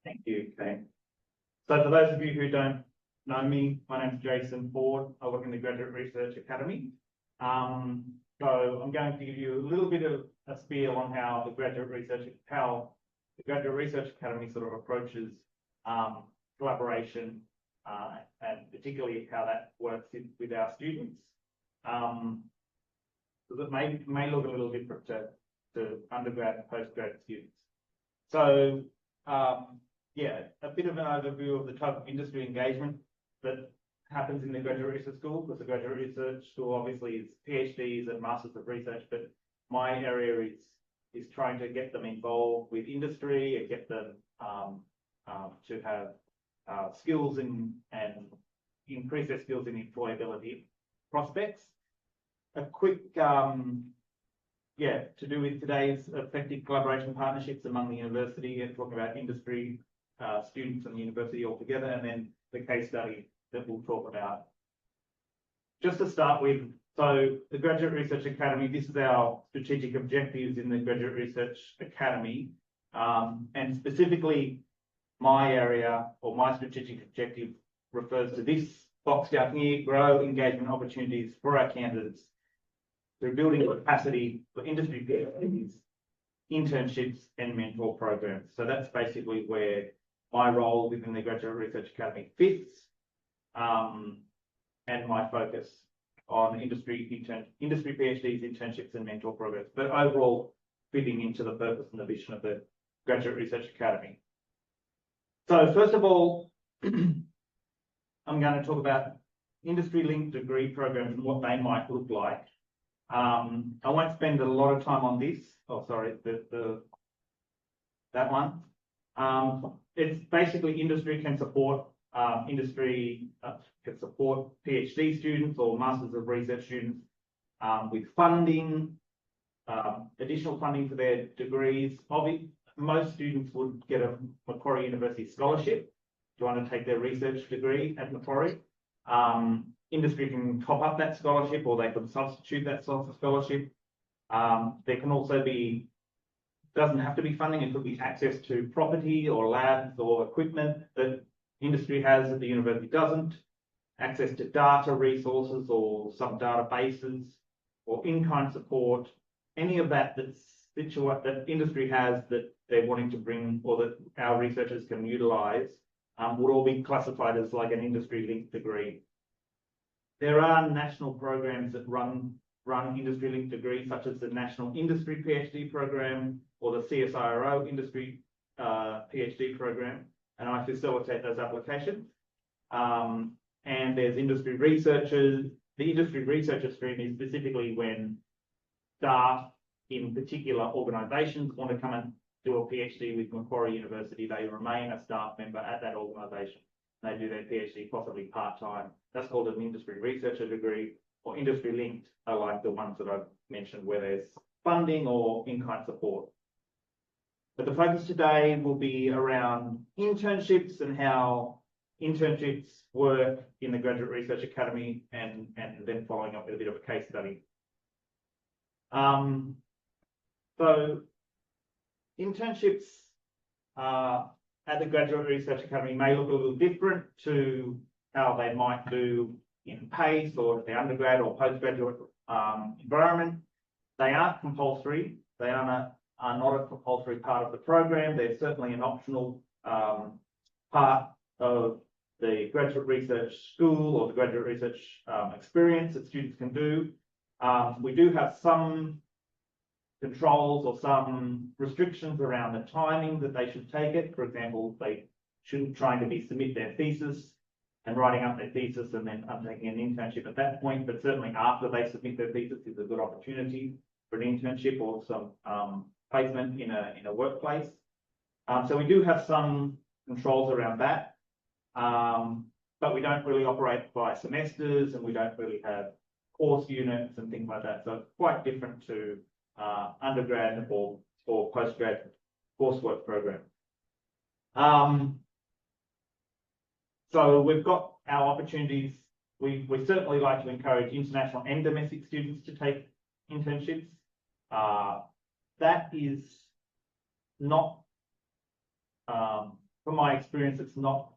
Thank you, Kate. So for those of you who don't know me, my name is Jason Ford. I work in the Graduate Research Academy. So I'm going to give you a little bit of a spiel on how the Graduate Research Academy sort of approaches collaboration and particularly how that works with our students. Because it may look a little different to undergrad and postgrad students. So yeah, a bit of an overview of the type of industry engagement that happens in the graduate research school, because the graduate research school obviously is PhDs and Masters of Research, but my area is trying to get them involved with industry and get them to have skills and increase their skills in employability prospects. A quick, yeah, to do with today's effective collaboration partnerships among the university and talking about industry students and the university altogether, and then the case study that we'll talk about. Just to start with, so the Graduate Research Academy, this is our strategic objectives in the Graduate Research Academy, and specifically my area or my strategic objective refers to this box down here: grow engagement opportunities for our candidates through building capacity for industry PhDs, internships, and mentor programs. So that's basically where my role within the Graduate Research Academy fits, and my focus on industry PhDs, internships, and mentor programs, but overall fitting into the purpose and the vision of the Graduate Research Academy. So first of all, I'm going to talk about industry-linked degree programs and what they might look like. I won't spend a lot of time on this. Oh, sorry, that one. It's basically industry can support PhD students or Masters of Research students with funding, additional funding for their degrees. Most students would get a Macquarie University scholarship to undertake their research degree at Macquarie. Industry can top up that scholarship, or they can substitute that scholarship. There can also be, doesn't have to be funding, it could be access to property or labs or equipment that industry has that the university doesn't, access to data resources or some databases, or in-kind support, any of that that industry has that they're wanting to bring or that our researchers can utilise would all be classified as like an industry-linked degree. There are national programs that run industry-linked degrees, such as the National Industry PhD program or the CSIRO Industry PhD program, and I facilitate those applications. And there's industry researchers. The industry researcher stream is specifically when staff in particular organisations want to come and do a PhD with Macquarie University. They remain a staff member at that organisation. They do their PhD possibly part-time. That's called an industry researcher degree, or industry linked are like the ones that I've mentioned where there's funding or in-kind support. But the focus today will be around internships and how internships work in the Graduate Research Academy, and then following up with a bit of a case study. So internships at the Graduate Research Academy may look a little different to how they might do in PACE or the undergrad or postgraduate environment. They aren't compulsory. They are not a compulsory part of the program. They're certainly an optional part of the graduate research school or the graduate research experience that students can do. We do have some controls or some restrictions around the timing that they should take it. For example, they shouldn't try to submit their thesis and writing up their thesis and then undertaking an internship at that point, but certainly after they submit their thesis is a good opportunity for an internship or some placement in a workplace. So we do have some controls around that, but we don't really operate by semesters, and we don't really have course units and things like that. So it's quite different to undergrad or postgrad coursework program. So we've got our opportunities. We certainly like to encourage international and domestic students to take internships. That is not from my experience, it's not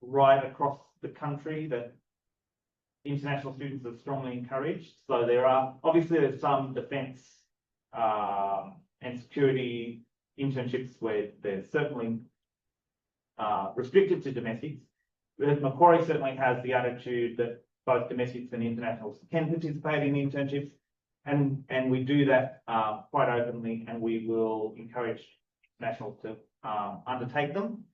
right across the country that international students are strongly encouraged. So there's some defence and security internships where they're certainly restricted to domestics. But Macquarie certainly has the attitude that both domestics and internationals can participate in internships, and we do that quite openly, and we will encourage internationals to undertake them.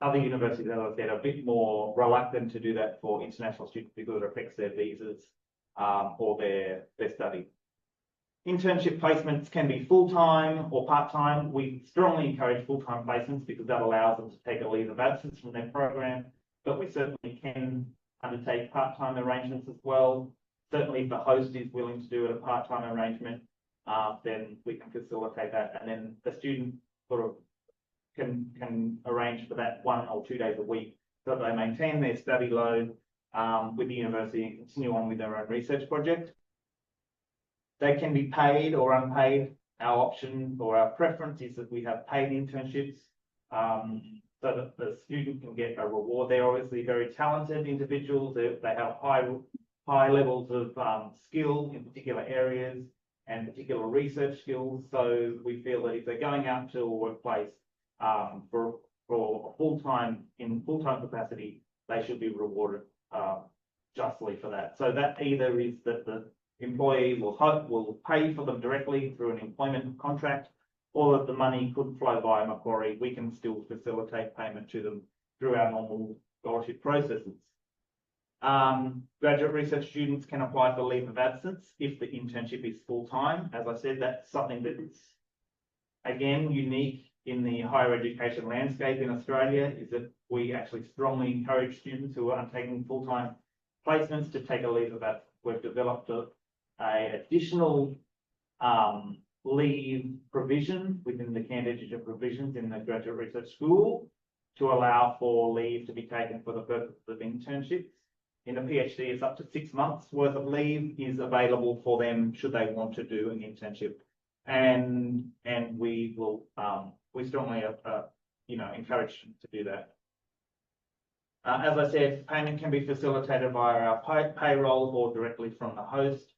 Other universities, as I said, are a bit more reluctant to do that for international students because it affects their visas or their study. Internship placements can be full-time or part-time. We strongly encourage full-time placements because that allows them to take a leave of absence from their program, but we certainly can undertake part-time arrangements as well. Certainly if the host is willing to do it a part-time arrangement, then we can facilitate that, and then the student sort of can arrange for that 1 or 2 days a week so that they maintain their study load with the university and continue on with their own research project. They can be paid or unpaid. Our option or our preference is that we have paid internships so that the student can get a reward. They're obviously very talented individuals. They have high levels of skill in particular areas and particular research skills. So we feel that if they're going out to a workplace for full-time capacity, they should be rewarded justly for that. So that either is that the employee will pay for them directly through an employment contract, or that the money could flow via Macquarie. We can still facilitate payment to them through our normal scholarship processes. Graduate research students can apply for leave of absence if the internship is full-time. As I said, that's something that is, again, unique in the higher education landscape in Australia, is that we actually strongly encourage students who are undertaking full-time placements to take a leave of absence. We've developed a additional leave provision within the candidature provisions in the graduate research school to allow for leave to be taken for the purpose of internships. In a PhD, it's up to 6 months worth of leave is available for them should they want to do an internship, and we will we strongly encourage them to do that. As I said, payment can be facilitated via our payroll or directly from the host.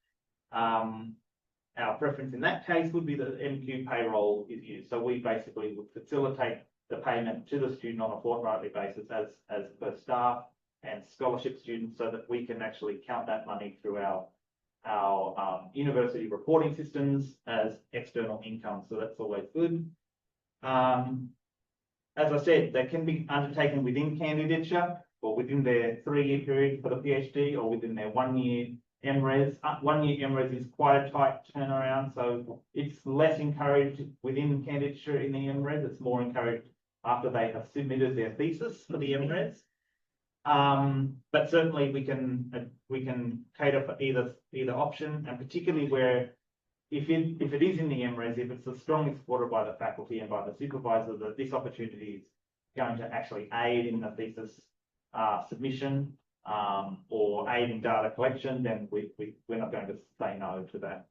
Our preference in that case would be that MQ payroll is used. So we basically would facilitate the payment to the student on a fortnightly basis as per staff and scholarship students, so that we can actually count that money through our university reporting systems as external income. So that's always good. As I said, they can be undertaken within candidature or within their 3-year period for the PhD, or within their 1-year MRes. 1-year MRes is quite a tight turnaround, so it's less encouraged within candidature in the MRes. It's more encouraged after they have submitted their thesis for the MRes. But certainly we can cater for either option, and particularly where if it is in the MRes, if it's strongly supported by the faculty and by the supervisor that this opportunity is going to actually aid in the thesis submission or aid in data collection, then we're not going to say no to that.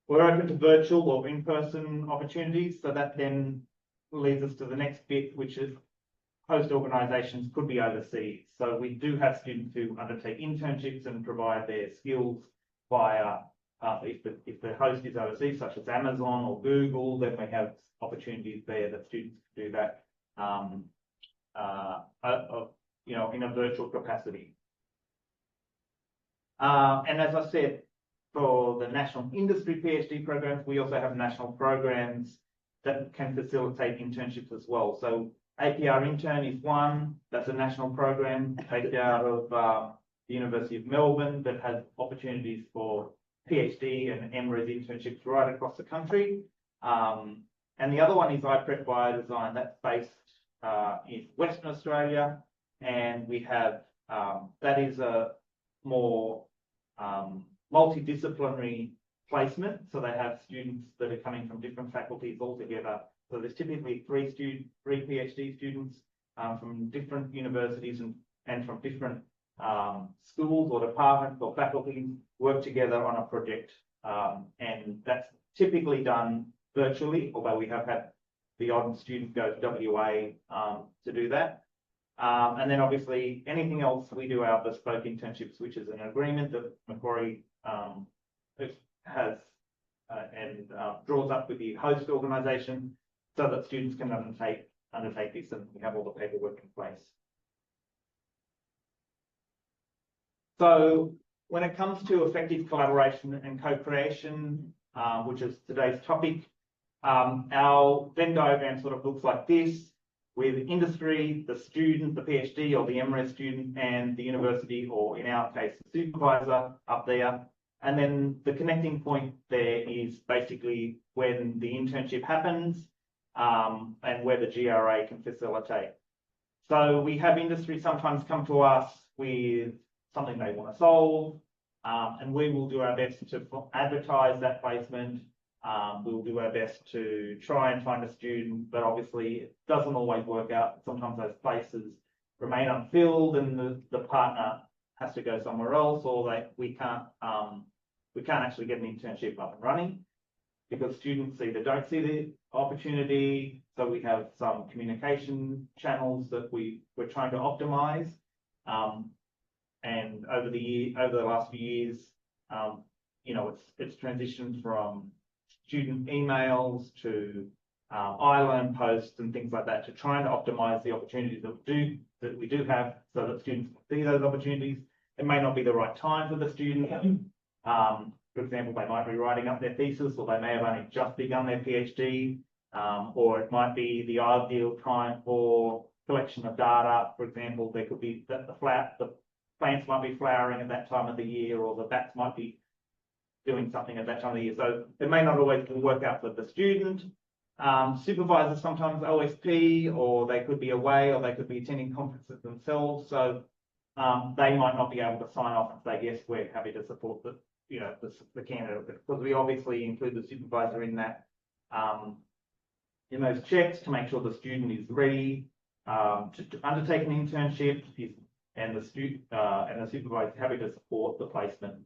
We're open to virtual or in-person opportunities, so that then leads us to the next bit, which is host organisations could be overseas. So we do have students who undertake internships and provide their skills via, if the host is overseas, such as Amazon or Google, then we have opportunities there that students can do that, in a virtual capacity. And as I said, for the national industry PhD programs, we also have national programs that can facilitate internships as well. So APR Intern is one, that's a national program based out of the University of Melbourne that has opportunities for PhD and MRes internships right across the country. And the other one is iPrep Biodesign, that's based in Western Australia, and we have, that is a more multidisciplinary placement. So they have students that are coming from different faculties all together. So there's typically three PhD students from different universities and from different schools or departments or faculties work together on a project. And that's typically done virtually, although we have had the odd student go to WA to do that. And then obviously anything else, we do our bespoke internships, which is an agreement that Macquarie has and draws up with the host organisation so that students can undertake this, and we have all the paperwork in place. So when it comes to effective collaboration and co-creation, which is today's topic, our Venn diagram sort of looks like this, with industry, the student, the PhD or the MRes student, and the university, or in our case, the supervisor up there. And then the connecting point there is basically when the internship happens and where the GRA can facilitate. So we have industry sometimes come to us with something they want to solve, and we will do our best to advertise that placement. We'll do our best to try and find a student, but obviously it doesn't always work out. Sometimes those places remain unfilled and the partner has to go somewhere else, or we can't actually get an internship up and running because students either don't see the opportunity. So we have some communication channels that we're trying to optimize. And over the last few years, you know, it's transitioned from student emails to iLearn posts and things like that to try and optimize the opportunities that we do have so that students can see those opportunities. It may not be the right time for the student. For example, they might be writing up their thesis, or they may have only just begun their PhD, or it might be the ideal time for collection of data. For example, there could be the plants might be flowering at that time of the year, or the bats might be doing something at that time of the year. So it may not always work out for the student. Supervisors sometimes OSP, or they could be away, or they could be attending conferences themselves. So they might not be able to sign off and say, yes, we're happy to support the candidate, because we obviously include the supervisor in that, in those checks to make sure the student is ready to undertake an internship, and the supervisor is happy to support the placement.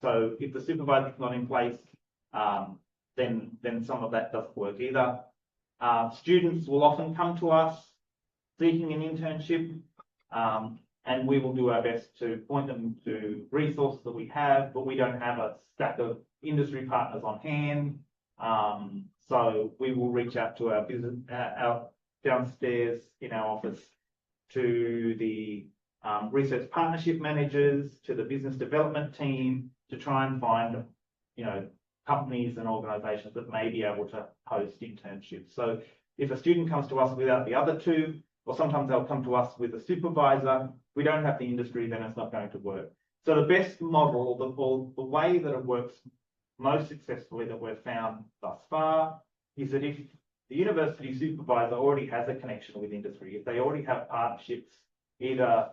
So if the supervisor is not in place, then some of that doesn't work either. Students will often come to us seeking an internship, and we will do our best to point them to resources that we have, but we don't have a stack of industry partners on hand. So we will reach out to our business, our downstairs in our office, to the research partnership managers, to the business development team, to try and find, you know, companies and organisations that may be able to host internships. So if a student comes to us without the other two, or sometimes they'll come to us with a supervisor, we don't have the industry, then it's not going to work. So the best model, the way that it works most successfully that we've found thus far, is that if the university supervisor already has a connection with industry, if they already have partnerships, either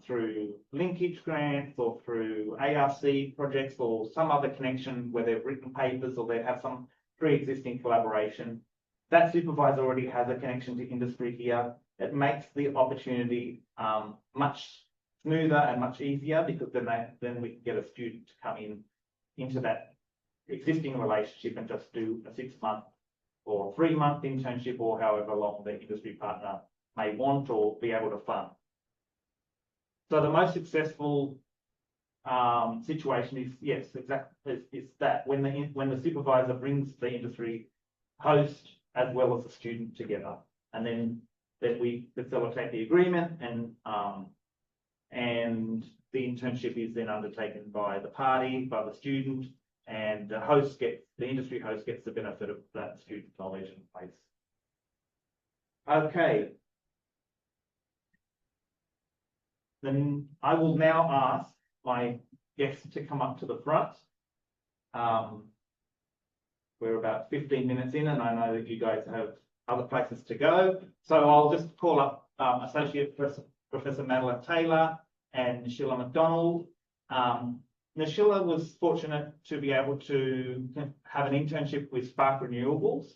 through linkage grants or through ARC projects or some other connection where they've written papers or they have some pre-existing collaboration, that supervisor already has a connection to industry here. It makes the opportunity much smoother and much easier, because then we can get a student to come into that existing relationship and just do a 6-month or 3-month internship, or however long the industry partner may want or be able to fund. So the most successful situation is, yes, exactly, is that when the supervisor brings the industry host as well as the student together, and then we facilitate the agreement, and the internship is then undertaken by the party, by the student, and the industry host gets the benefit of that student knowledge in place. Okay. Then I will now ask my guests to come up to the front. We're about 15 minutes in, and I know that you guys have other places to go. So I'll just call up Associate Professor Madeline Taylor and Nishila McDonald. Nishila was fortunate to be able to have an internship with Spark Renewables,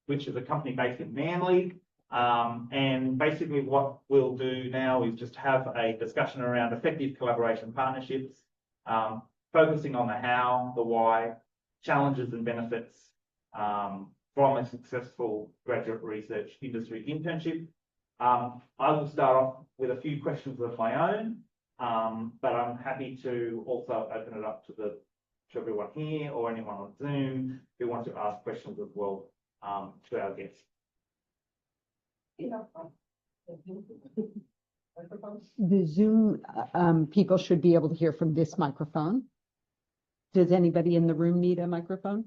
which is a company based in Manly. And basically what we'll do now is just have a discussion around effective collaboration partnerships, focusing on the how, the why, challenges and benefits, from a successful graduate research industry internship. I will start off with a few questions of my own, but I'm happy to also open it up to everyone here or anyone on Zoom who wants to ask questions as well to our guests. The Zoom people should be able to hear from this microphone. Does anybody in the room need a microphone?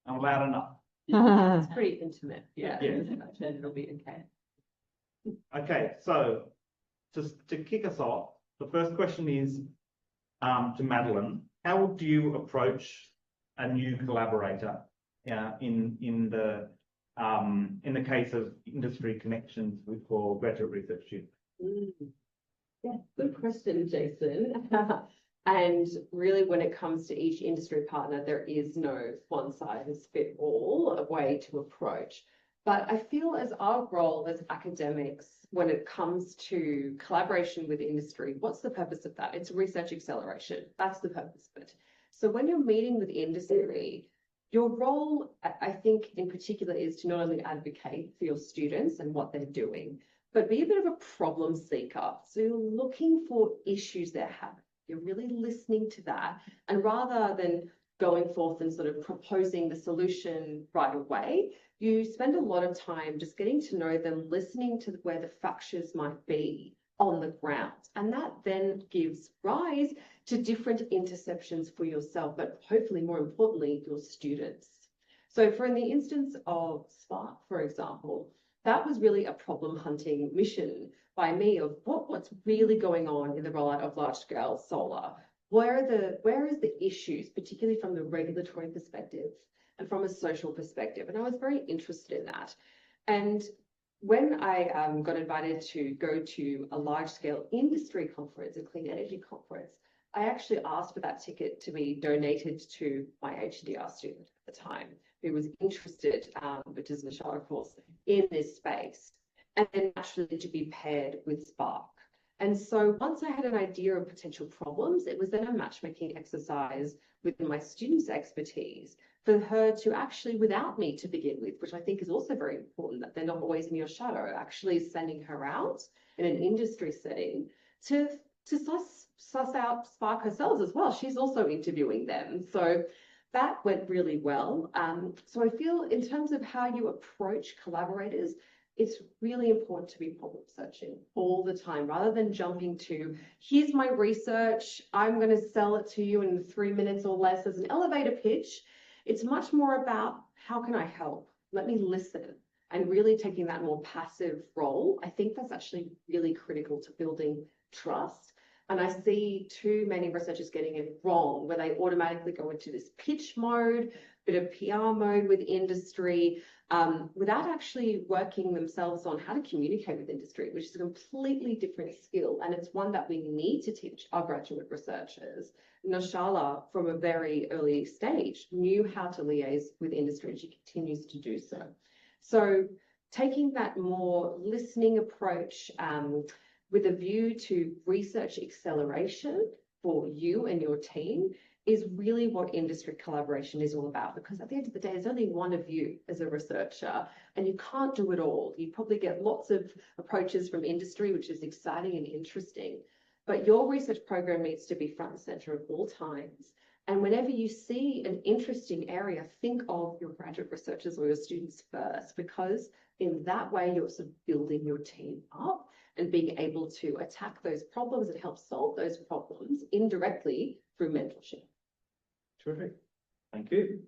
I'm loud enough. It's pretty intimate. Yeah. Yeah. It'll be okay. Okay, so to kick us off, the first question is to Madeline. How do you approach a new collaborator in the case of industry connections for graduate research students? Yeah, good question, Jason. And really, when it comes to each industry partner, there is no one-size-fits-all way to approach. But I feel as our role as academics, when it comes to collaboration with industry, what's the purpose of that? It's research acceleration. That's the purpose of it. So when you're meeting with industry, your role, I think in particular, is to not only advocate for your students and what they're doing, but be a bit of a problem seeker. So you're looking for issues they're having. You're really listening to that. And rather than going forth and sort of proposing the solution right away, you spend a lot of time just getting to know them, listening to where the fractures might be on the ground. And that then gives rise to different interceptions for yourself, but hopefully more importantly, your students. So for in the instance of Spark, for example, that was really a problem hunting mission by me of what's really going on in the rollout of large scale solar. Where is the issues, particularly from the regulatory perspective and from a social perspective? And I was very interested in that. And when I got invited to go to a large scale industry conference, a clean energy conference, I actually asked for that ticket to be donated to my HDR student at the time, who was interested, which is Michelle, of course, in this space, and then naturally to be paired with Spark. And so once I had an idea of potential problems, it was then a matchmaking exercise within my students' expertise for her to actually, without me to begin with, which I think is also very important, that they're not always in your shadow, actually sending her out in an industry setting to suss out Spark herself as well. She's also interviewing them. So that went really well. So I feel in terms of how you approach collaborators, it's really important to be problem searching all the time, rather than jumping to, here's my research, I'm going to sell it to you in 3 minutes or less as an elevator pitch. It's much more about, how can I help? Let me listen. And really taking that more passive role, I think that's actually really critical to building trust. And I see too many researchers getting it wrong, where they automatically go into this pitch mode, bit of PR mode with industry, without actually working themselves on how to communicate with industry, which is a completely different skill. And it's one that we need to teach our graduate researchers. Nashala, from a very early stage, knew how to liaise with industry, and she continues to do so. So taking that more listening approach, with a view to research acceleration for you and your team, is really what industry collaboration is all about. Because at the end of the day, there's only one of you as a researcher, and you can't do it all. You probably get lots of approaches from industry, which is exciting and interesting, but your research program needs to be front and center at all times. And whenever you see an interesting area, think of your graduate researchers or your students first, because in that way, you're sort of building your team up and being able to attack those problems and help solve those problems indirectly through mentorship. Terrific. Thank you.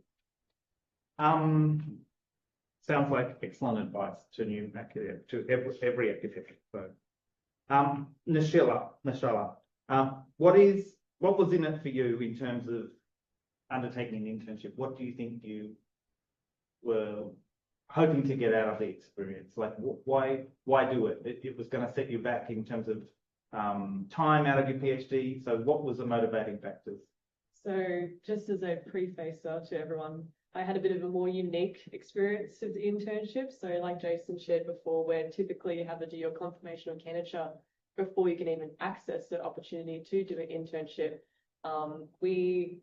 Sounds like excellent advice to new academic, to every academic. So, Nashala, what was in it for you in terms of undertaking an internship? What do you think you were hoping to get out of the experience? Like, why do it? It was going to set you back in terms of time out of your PhD. So what was the motivating factors? So just as a prefacer to everyone, I had a bit of a more unique experience with internships. So like Jason shared before, where typically you have to do your confirmation or candidature before you can even access the opportunity to do an internship. We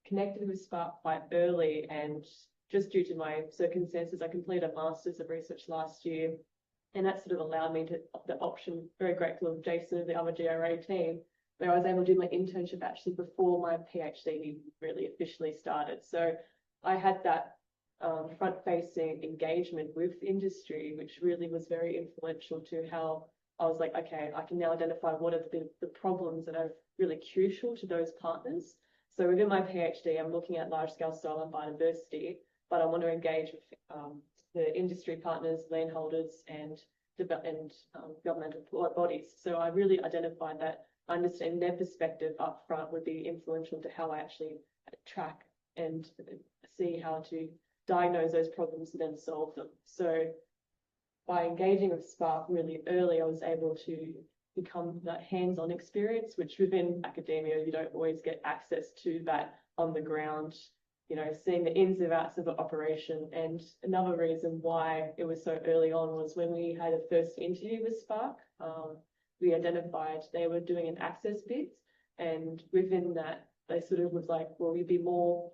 connected with Spark quite early and just due to my circumstances, I completed a Master's of Research last year. And that sort of allowed me to the option, very grateful of Jason and the other GRA team, where I was able to do my internship actually before my PhD really officially started. So I had that front-facing engagement with industry, which really was very influential to how I was like, okay, I can now identify what are the problems that are really crucial to those partners. So within my PhD, I'm looking at large-scale solar and biodiversity, but I want to engage with the industry partners, landholders, and governmental bodies. So I really identified that understanding their perspective up front would be influential to how I actually track and see how to diagnose those problems and then solve them. So by engaging with Spark really early, I was able to become that hands-on experience, which within academia, you don't always get access to that on the ground, you know, seeing the ins and outs of the operation. And another reason why it was so early on was when we had a first interview with Spark, we identified they were doing an access bid, and within that, they sort of was like, well, we'd be more,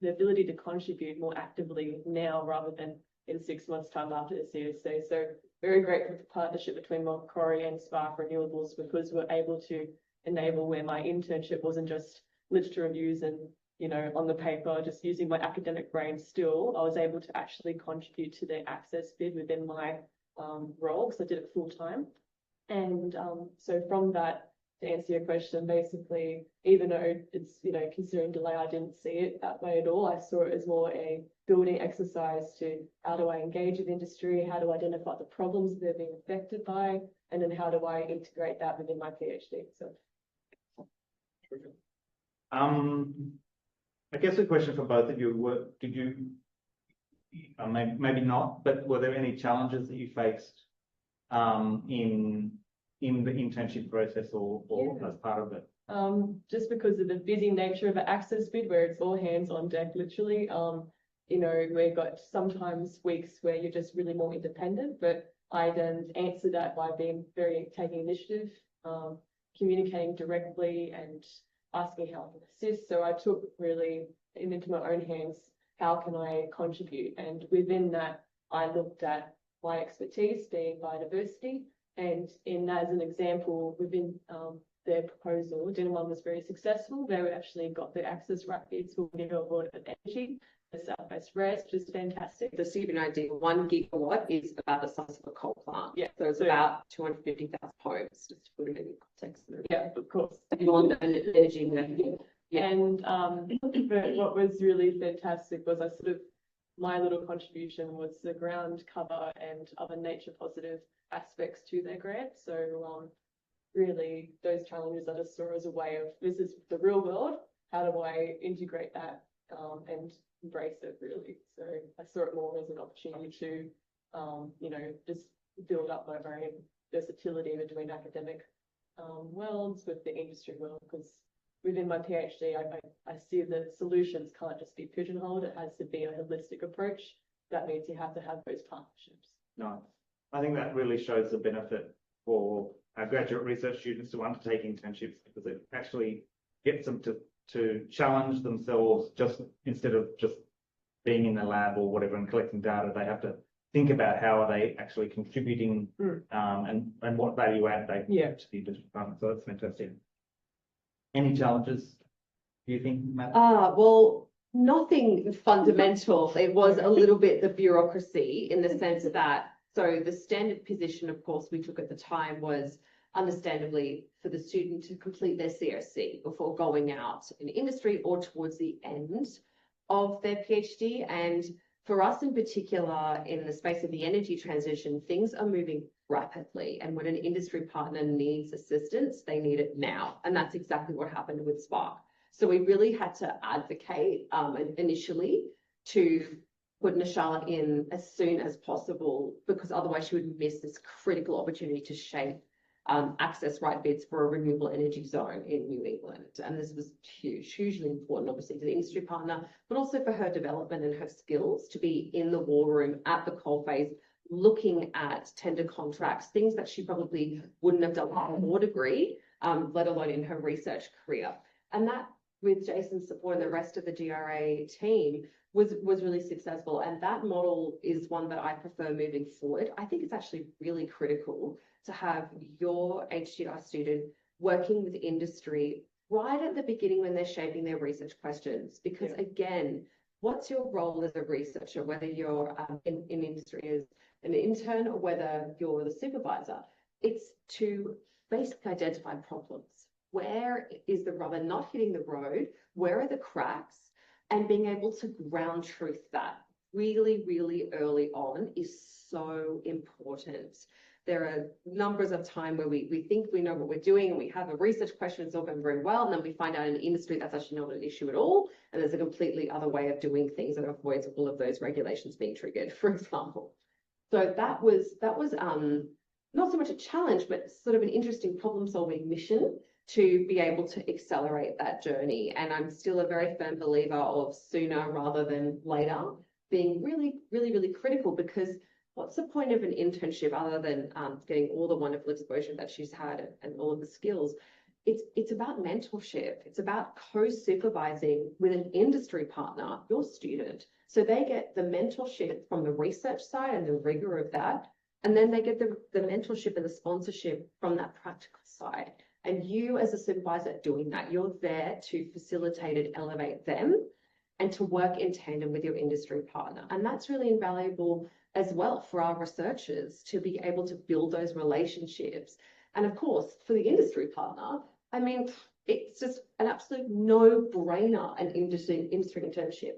the ability to contribute more actively now rather than in 6 months' time after the CSC. So very grateful for the partnership between Macquarie and Spark Renewables, because we're able to enable where my internship wasn't just literature reviews and, you know, on the paper, just using my academic brain still, I was able to actually contribute to the access bid within my role, because I did it full time. And so from that, to answer your question, basically, even though it's, you know, considering delay, I didn't see it that way at all. I saw it as more a building exercise to how do I engage with industry, how do I identify the problems they're being affected by, and then how do I integrate that within my PhD. So. I guess a question for both of you, did you, maybe not, but were there any challenges that you faced in the internship process or as part of it? Just because of the busy nature of an access bid where it's all hands on deck, literally, you know, we've got sometimes weeks where you're just really more independent, but I then answer that by taking initiative, communicating directly and asking how I can assist. So I took really into my own hands, how can I contribute? And within that, I looked at my expertise being biodiversity. And as an example, within their proposal, Dinnermum was very successful. They actually got the access right bids for renewable energy, the South-Based RES, which is fantastic. The to give you an idea, 1 gigawatt is about the size of a coal plant. Yeah. So it's about 250,000 homes, just to put it in context. Yeah, of course. Energy. Yeah. And but what was really fantastic was my little contribution was the ground cover and other nature positive aspects to their grant. So really those challenges I just saw as a way of, this is the real world, how do I integrate that and embrace it really? So I saw it more as an opportunity to you know, just build up my own versatility between academic worlds with the industry world, because within my PhD I see that solutions can't just be pigeonholed, it has to be a holistic approach. That means you have to have those partnerships. No, I think that really shows the benefit for our graduate research students to undertake internships, because it actually gets them to challenge themselves, just instead of just being in the lab or whatever and collecting data. They have to think about how are they actually contributing and what value add they bring to the industry department. So that's fantastic. Any challenges, do you think, Matt? Well, nothing fundamental. It was a little bit the bureaucracy in the sense that, so the standard position, of course, we took at the time was understandably for the student to complete their CSC before going out in industry or towards the end of their PhD. And for us in particular, in the space of the energy transition, things are moving rapidly. And when an industry partner needs assistance, they need it now. And that's exactly what happened with Spark. So we really had to advocate initially to put Nishala in as soon as possible, because otherwise she would miss this critical opportunity to shape access right bids for a renewable energy zone in New England. And this was huge, hugely important, obviously, to the industry partner, but also for her development and her skills to be in the war room at the coalface, looking at tender contracts, things that she probably wouldn't have done with a law degree, let alone in her research career. And that with Jason's support and the rest of the GRA team was really successful. And that model is one that I prefer moving forward. I think it's actually really critical to have your HTI student working with industry right at the beginning when they're shaping their research questions. Because again, what's your role as a researcher, whether you're in industry as an intern or whether you're the supervisor? It's to basically identify problems. Where is the rubber not hitting the road? Where are the cracks? And being able to ground truth that really, really early on is so important. There are numbers of time where we think we know what we're doing and we have a research question, it's all going very well, and then we find out in industry that's actually not an issue at all, and there's a completely other way of doing things that avoids all of those regulations being triggered, for example. So that was not so much a challenge, but sort of an interesting problem-solving mission to be able to accelerate that journey. And I'm still a very firm believer of sooner rather than later being really, really, really critical, because what's the point of an internship other than getting all the wonderful exposure that she's had and all of the skills? It's about mentorship. It's about co-supervising with an industry partner, your student. So they get the mentorship from the research side and the rigor of that. And then they get the mentorship and the sponsorship from that practical side. And you as a supervisor doing that, you're there to facilitate and elevate them and to work in tandem with your industry partner. And that's really invaluable as well for our researchers to be able to build those relationships. And of course, for the industry partner, I mean, it's just an absolute no-brainer, an industry internship.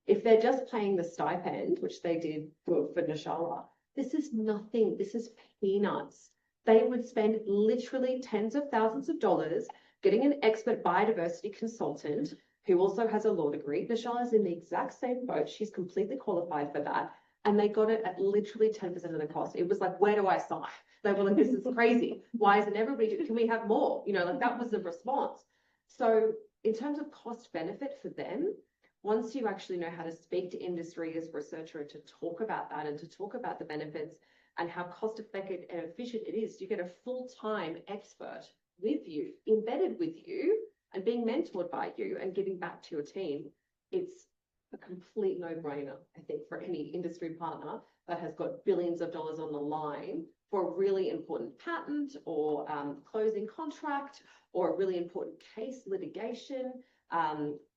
If they're just paying the stipend, which they did for Nishala, this is nothing. This is peanuts. They would spend literally tens of thousands of dollars getting an expert biodiversity consultant who also has a law degree. Nishala's in the exact same boat. She's completely qualified for that. And they got it at literally 10% of the cost. It was like, where do I sign? They were like, this is crazy. Why isn't everybody, can we have more? You know, like that was the response. So in terms of cost benefit for them, once you actually know how to speak to industry as a researcher to talk about that and to talk about the benefits and how cost effective and efficient it is, you get a full-time expert with you, embedded with you, and being mentored by you and giving back to your team. It's a complete no-brainer, I think, for any industry partner that has got billions of dollars on the line for a really important patent or closing contract or a really important case litigation.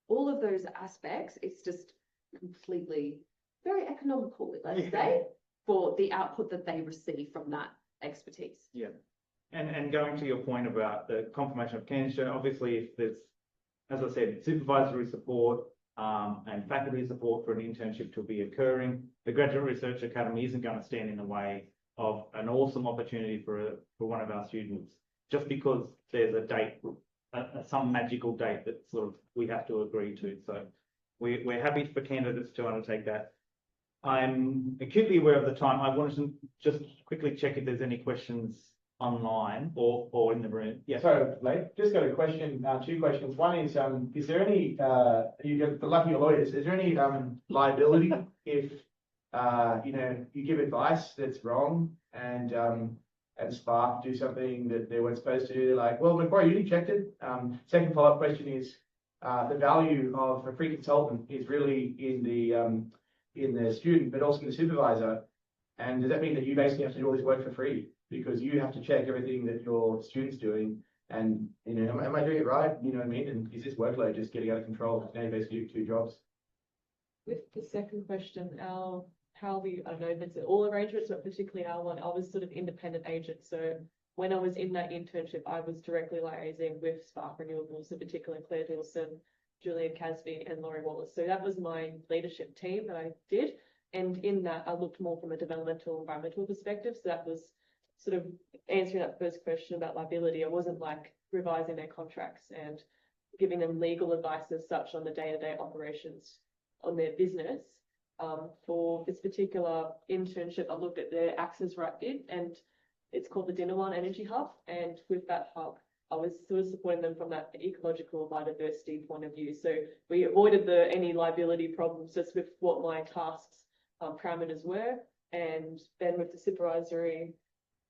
All of those aspects, it's just completely very economical, let's say, for the output that they receive from that expertise. Yeah. And going to your point about the confirmation of candidature, obviously if there's, as I said, supervisory support and faculty support for an internship to be occurring, the Graduate Research Academy isn't going to stand in the way of an awesome opportunity for one of our students, just because there's a date, some magical date that sort of we have to agree to. So we're happy for candidates to undertake that. I'm acutely aware of the time. I wanted to just quickly check if there's any questions online or in the room. Yeah. So, Blake, just got a question, two questions. One is there any, you get the lucky lawyers, is there any liability if, you give advice that's wrong and Spark do something that they weren't supposed to do? They're like, well, Macquarie Uni checked it. Second follow-up question is, the value of a free consultant is really in the student, but also in the supervisor. And does that mean that you basically have to do all this work for free? Because you have to check everything that your student's doing, and am I doing it right? You know what I mean? And is this workload just getting out of control? Now you basically do two jobs. With the second question, how we, I don't know if it's all arrangements, but particularly our one, I was sort of independent agent. So when I was in that internship, I was directly liaising with Spark Renewables, in particular Claire Nielsen, Julian Casby, and Laurie Wallace. So that was my leadership team that I did. And in that, I looked more from a developmental environmental perspective. So that was sort of answering that first question about liability. I wasn't like revising their contracts and giving them legal advice as such on the day-to-day operations on their business. For this particular internship, I looked at their Access Right bid, and it's called the Dinawan Energy Hub. And with that hub, I was sort of supporting them from that ecological biodiversity point of view. So we avoided any liability problems just with what my tasks parameters were. And then with the supervisory,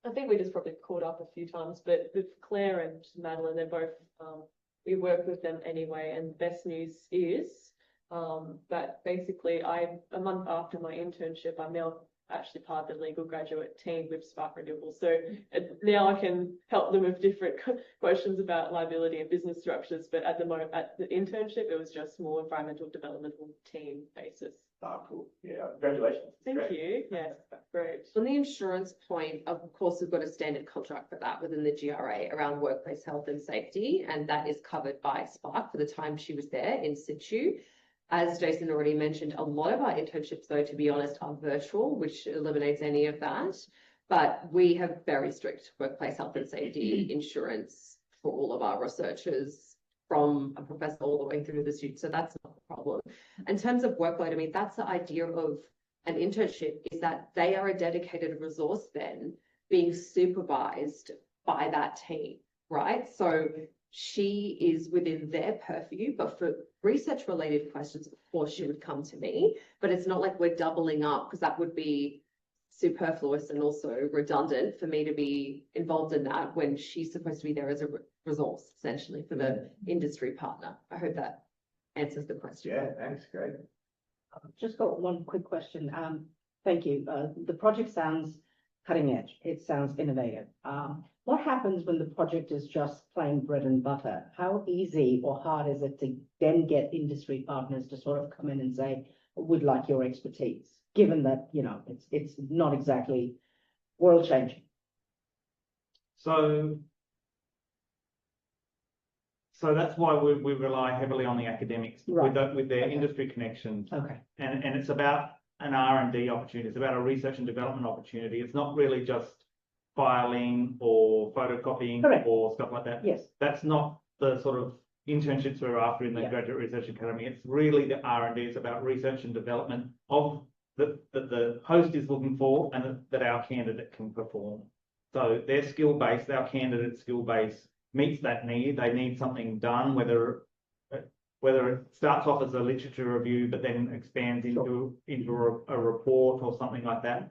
I think we just probably caught up a few times, but with Claire and Madeline, they're both we work with them anyway. And best news is that basically a month after my internship, I'm now actually part of the legal graduate team with Spark Renewables. So now I can help them with different questions about liability and business structures. But at the moment, at the internship, it was just more environmental developmental team basis. Oh, cool. Yeah, congratulations. Thank Great. you. Yes, great. On the insurance point, of course, we've got a standard contract for that within the GRA around workplace health and safety, and that is covered by Spark for the time she was there in situ. As Jason already mentioned, a lot of our internships, though, to be honest, are virtual, which eliminates any of that. But we have very strict workplace health and safety insurance for all of our researchers, from a professor all the way through to the student. So that's not a problem. In terms of workload, I mean, that's the idea of an internship, is that they are a dedicated resource then being supervised by that team, right? So she is within their purview, but for research related questions, of course, she would come to me, but it's not like we're doubling up, because that would be superfluous and also redundant for me to be involved in that when she's supposed to be there as a resource, essentially, for the industry partner. I hope that answers the question. Yeah, thanks, great. Just got one quick question. Thank you. The project sounds cutting edge. It sounds innovative. What happens when the project is just plain bread and butter? How easy or hard is it to then get industry partners to sort of come in and say, we'd like your expertise, given that, you know, it's not exactly world changing? So that's why we rely heavily on the academics with their industry connections. Okay. And it's about an R&D opportunity. It's about a research and development opportunity. It's not really just filing or photocopying or stuff like that. Yes. That's not the sort of internships we're after in the Graduate Research Academy. It's really the R&D. It's about research and development of that the host is looking for and that our candidate can perform. So their skill base, our candidate skill base meets that need. They need something done, whether it starts off as a literature review, but then expands into a report or something like that.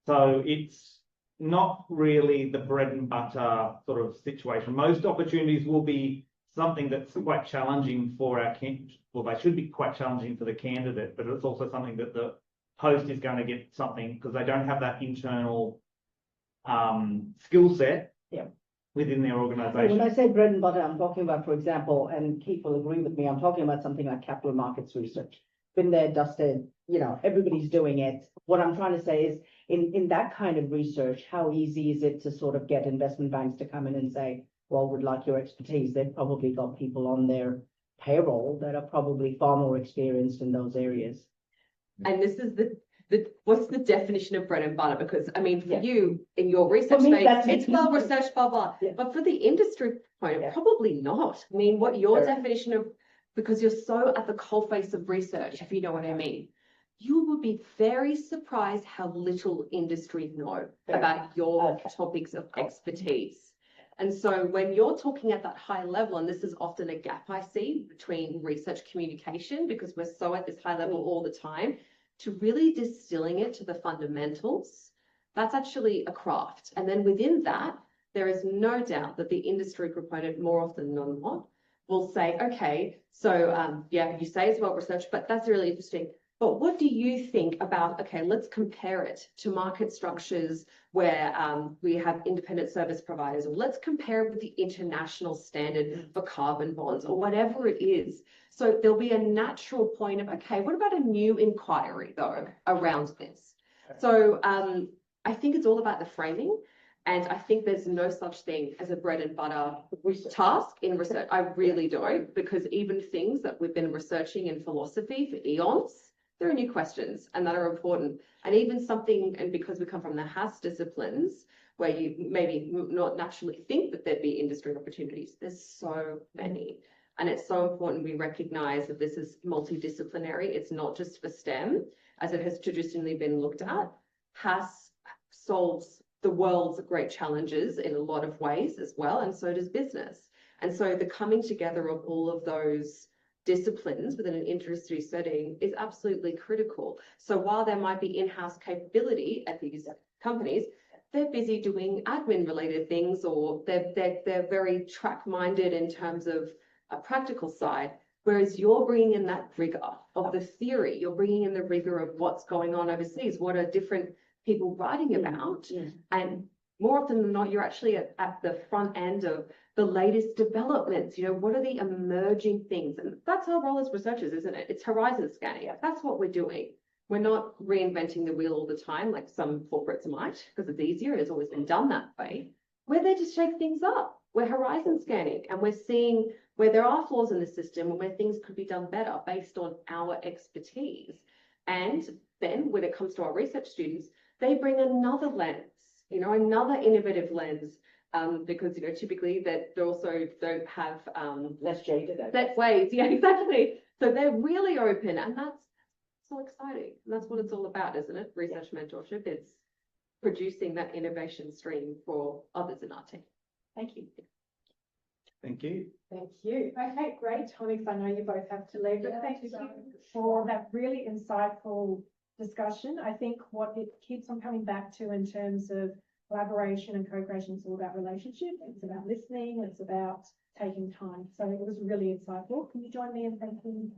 So it's not really the bread and butter sort of situation. Most opportunities will be something that's quite challenging for our candidate. Well, they should be quite challenging for the candidate, but it's also something that the host is going to get something because they don't have that internal skill set within their organization. When I say bread and butter, I'm talking about, for example, and Keith will agree with me, I'm talking about something like capital markets research. Been there, dusted, you know, everybody's doing it. What I'm trying to say is in that kind of research, how easy is it to sort of get investment banks to come in and say, well, we'd like your expertise? They've probably got people on their payroll that are probably far more experienced in those areas. And this is what's the definition of bread and butter? Because I mean, for you in your research space, it's well researched, blah, blah. Yeah. But for the industry point, probably not. I mean, what your definition of, because you're so at the coalface of research, if you know what I mean, you would be very surprised how little industry know about your topics of expertise. And so when you're talking at that high level, and this is often a gap I see between research communication, because we're so at this high level all the time, to really distilling it to the fundamentals, that's actually a craft. And then within that, there is no doubt that the industry proponent, more often than not, will say, okay, so yeah, you say it's well researched, but that's really interesting. But what do you think about, okay, let's compare it to market structures where we have independent service providers, or let's compare it with the international standard for carbon bonds, or whatever it is. So there'll be a natural point of, okay, what about a new inquiry though around this? So I think it's all about the framing. And I think there's no such thing as a bread and butter task in research. I really don't, because even things that we've been researching in philosophy for eons, there are new questions and that are important. And even something, and because we come from the HAS disciplines, where you maybe not naturally think that there'd be industry opportunities, there's so many. And it's so important we recognize that this is multidisciplinary. It's not just for STEM, as it has traditionally been looked at. HAS solves the world's great challenges in a lot of ways as well, and so does business. And so the coming together of all of those disciplines within an industry setting is absolutely critical. So while there might be in-house capability at these companies, they're busy doing admin related things, or they're very track minded in terms of a practical side, whereas you're bringing in that rigor of the theory, you're bringing in the rigor of what's going on overseas, what are different people writing about, and more often than not, you're actually at the front end of the latest developments. You know, what are the emerging things? And that's our role as researchers, isn't it? It's horizon scanning. That's what we're doing. We're not reinventing the wheel all the time, like some corporates might, because it's easier. It's always been done that way. We're there to shake things up. We're horizon scanning, and we're seeing where there are flaws in the system and where things could be done better based on our expertise. And then when it comes to our research students, they bring another lens, you know, another innovative lens, because, you know, typically that they also don't have Less jaded. set ways. Yeah, exactly. So they're really open, and that's so exciting. And that's what it's all about, isn't it? Research mentorship. It's producing that innovation stream for others in our team. Thank you. Thank you. Thank you. Okay, great topics. I know you both have to leave, but thank you for that really insightful discussion. I think what it keeps on coming back to in terms of collaboration and co-creation is all about relationship. It's about listening. It's about taking time. So it was really insightful. Can you join me in thanking